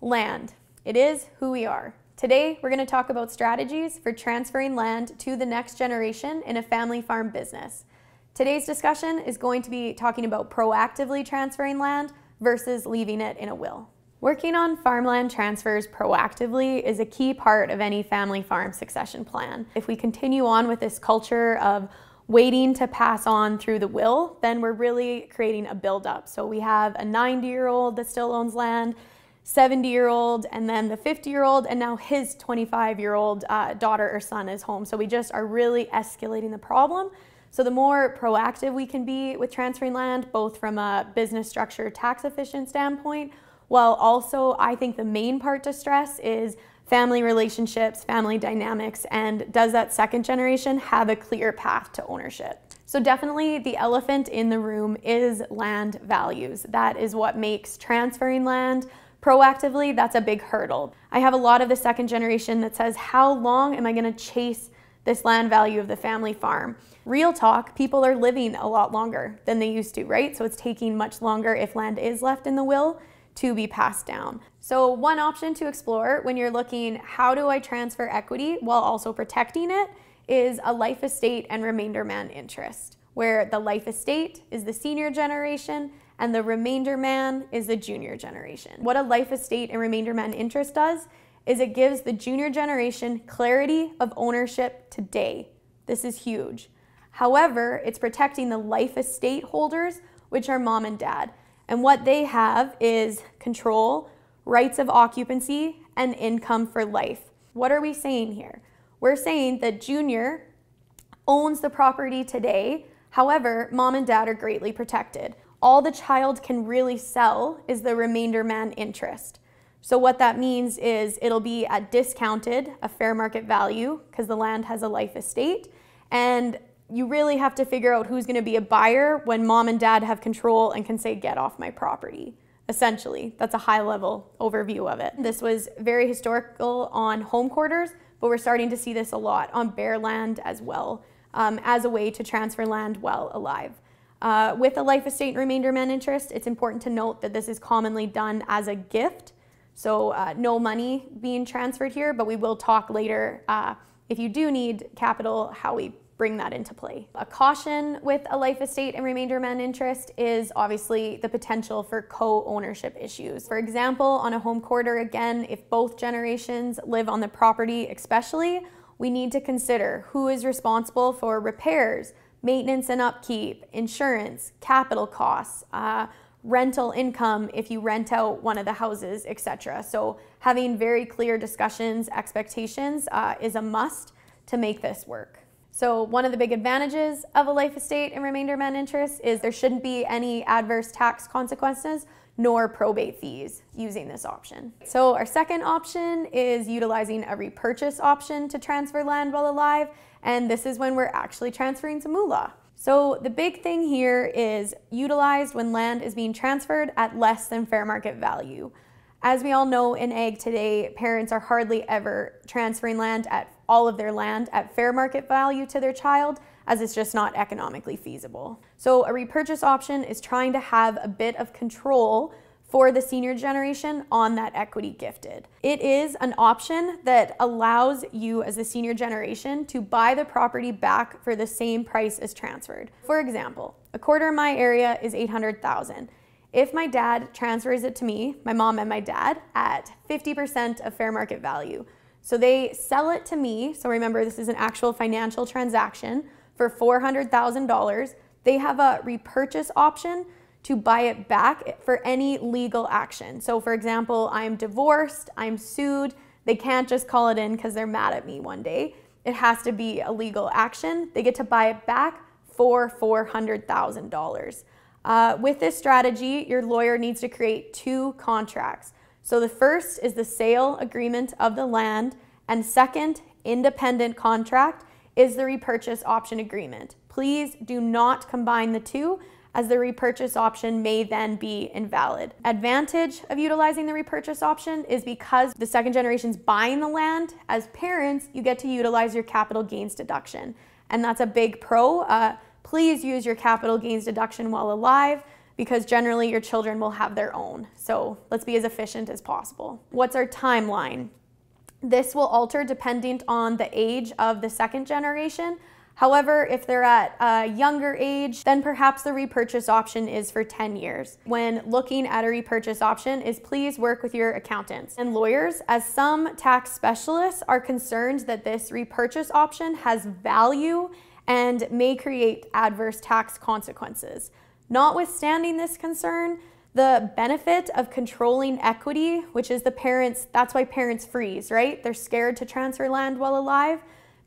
Land. It is who we are. Today, we're going to talk about strategies for transferring land to the next generation in a family farm business. Today's discussion is going to be talking about proactively transferring land versus leaving it in a will. Working on farmland transfers proactively is a key part of any family farm succession plan. If we continue on with this culture of waiting to pass on through the will, then we're really creating a buildup. So we have a 90-year-old that still owns land, 70-year-old, and then the 50-year-old, and now his 25-year-old daughter or son is home. So we just are really escalating the problem. So the more proactive we can be with transferring land, both from a business structure, tax efficient standpoint, while also I think the main part to stress is family relationships, family dynamics, and does that second generation have a clear path to ownership? So definitely the elephant in the room is land values. That is what makes transferring land proactively, that's a big hurdle. I have a lot of the second generation that says, how long am I going to chase this land value of the family farm? Real talk, people are living a lot longer than they used to, right? So it's taking much longer if land is left in the will to be passed down. So one option to explore when you're looking, how do I transfer equity while also protecting it, is a life estate and remainderman interest, where the life estate is the senior generation and the remainderman is the junior generation. What a life estate and remainderman interest does is it gives the junior generation clarity of ownership today. This is huge. However, it's protecting the life estate holders, which are mom and dad. And what they have is control, rights of occupancy, and income for life. What are we saying here? We're saying that junior owns the property today. However, mom and dad are greatly protected. All the child can really sell is the remainderman interest. So what that means is it'll be at discounted, a fair market value, because the land has a life estate. And you really have to figure out who's going to be a buyer when mom and dad have control and can say, get off my property. Essentially, that's a high level overview of it. This was very historical on home quarters, but we're starting to see this a lot on bare land as well, as a way to transfer land while alive. With a life estate and remainderman interest, it's important to note that this is commonly done as a gift. So no money being transferred here, but we will talk later if you do need capital, how we bring that into play. A caution with a life estate and remainderman interest is obviously the potential for co-ownership issues. For example, on a home quarter, again, if both generations live on the property especially, we need to consider who is responsible for repairs, maintenance and upkeep, insurance, capital costs, rental income if you rent out one of the houses, etc. So having very clear discussions, expectations is a must to make this work. So one of the big advantages of a life estate and remainderman interest is there shouldn't be any adverse tax consequences nor probate fees using this option. So our second option is utilizing a repurchase option to transfer land while alive, and this is when we're actually transferring some moolah. So the big thing here is utilized when land is being transferred at less than fair market value. As we all know, in ag today, parents are hardly ever transferring all of their land at fair market value to their child, as it's just not economically feasible. So a repurchase option is trying to have a bit of control for the senior generation on that equity gifted. It is an option that allows you as the senior generation to buy the property back for the same price as transferred. For example, a quarter in my area is $800,000. If my dad transfers it to me, my mom and my dad, at 50% of fair market value. So they sell it to me, so remember this is an actual financial transaction, for $400,000. They have a repurchase option to buy it back for any legal action. So for example, I'm divorced, I'm sued, they can't just call it in because they're mad at me one day. It has to be a legal action. They get to buy it back for $400,000. With this strategy, your lawyer needs to create two contracts. So the first is the sale agreement of the land, and second, independent contract, is the repurchase option agreement. Please do not combine the two, as the repurchase option may then be invalid. Advantage of utilizing the repurchase option is because the second generation's buying the land, as parents, you get to utilize your capital gains deduction. And that's a big pro. Please use your capital gains deduction while alive. because generally your children will have their own. So let's be as efficient as possible. What's our timeline? This will alter depending on the age of the second generation. However, if they're at a younger age, then perhaps the repurchase option is for 10 years. When looking at a repurchase option, is please work with your accountants and lawyers, as some tax specialists are concerned that this repurchase option has value and may create adverse tax consequences. Notwithstanding this concern, the benefit of controlling equity, which is that's why parents freeze, right? They're scared to transfer land while alive,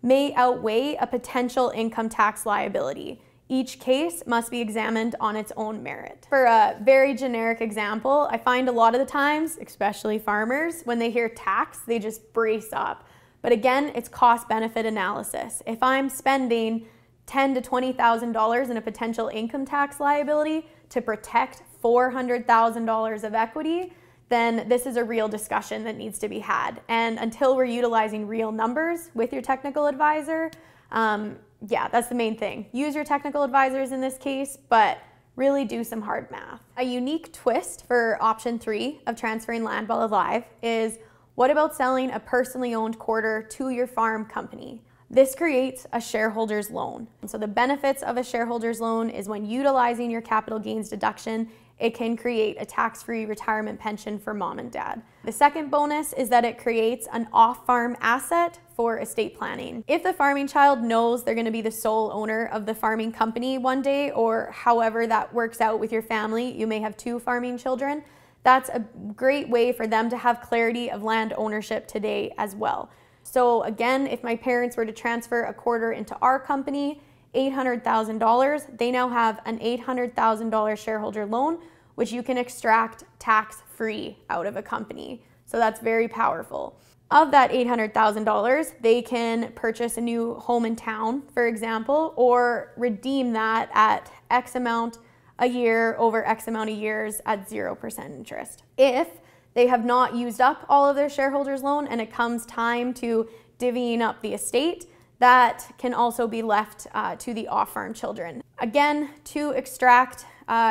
may outweigh a potential income tax liability. Each case must be examined on its own merit. For a very generic example, I find a lot of the times, especially farmers, when they hear tax, they just brace up. But again, it's cost-benefit analysis. If I'm spending $10,000 to $20,000 in a potential income tax liability to protect $400,000 of equity, then this is a real discussion that needs to be had. And until we're utilizing real numbers with your technical advisor, yeah, that's the main thing. Use your technical advisors in this case, but really do some hard math. A unique twist for option 3 of transferring land while alive is, what about selling a personally owned quarter to your farm company? This creates a shareholder's loan. And so the benefits of a shareholder's loan is when utilizing your capital gains deduction, it can create a tax-free retirement pension for mom and dad. The second bonus is that it creates an off-farm asset for estate planning. If the farming child knows they're going to be the sole owner of the farming company one day, or however that works out with your family, you may have 2 farming children, that's a great way for them to have clarity of land ownership today as well. So again, if my parents were to transfer a quarter into our company, $800,000, they now have an $800,000 shareholder loan, which you can extract tax-free out of a company. So that's very powerful. Of that $800,000, they can purchase a new home in town, for example, or redeem that at X amount a year over X amount of years at 0% interest. If they have not used up all of their shareholders loan and it comes time to divvying up the estate, that can also be left to the off-farm children. Again, to extract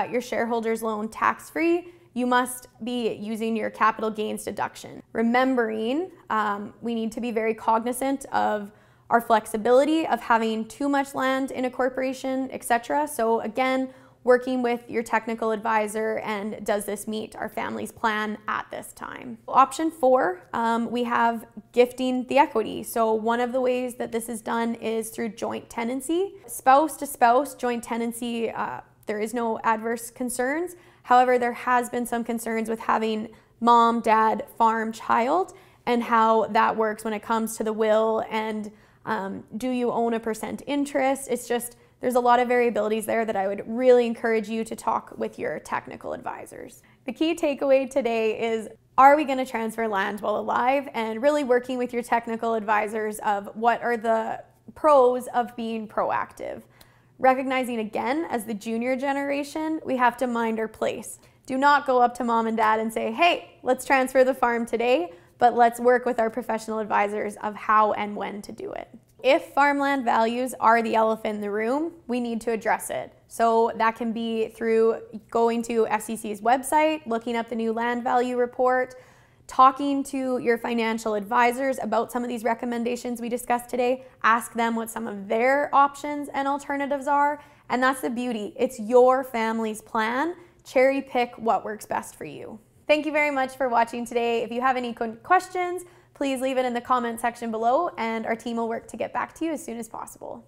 your shareholders loan tax-free, you must be using your capital gains deduction. Remembering, we need to be very cognizant of our flexibility of having too much land in a corporation, etc. So again, working with your technical advisor, and does this meet our family's plan at this time? Option 4, we have gifting the equity. So one of the ways that this is done is through joint tenancy. Spouse to spouse joint tenancy, there is no adverse concerns. However, there has been some concerns with having mom, dad, farm, child, and how that works when it comes to the will and do you own a % interest? It's just, there's a lot of variabilities there that I would really encourage you to talk with your technical advisors. The key takeaway today is, are we going to transfer land while alive? And really working with your technical advisors of what are the pros of being proactive. Recognizing again, as the junior generation, we have to mind our place. Do not go up to mom and dad and say, hey, let's transfer the farm today, but let's work with our professional advisors of how and when to do it. If farmland values are the elephant in the room, we need to address it. So that can be through going to FCC's website, looking up the new land value report, talking to your financial advisors about some of these recommendations we discussed today. Ask them what some of their options and alternatives are. And that's the beauty. It's your family's plan. Cherry pick what works best for you. Thank you very much for watching today. If you have any questions, please leave it in the comment section below, and our team will work to get back to you as soon as possible.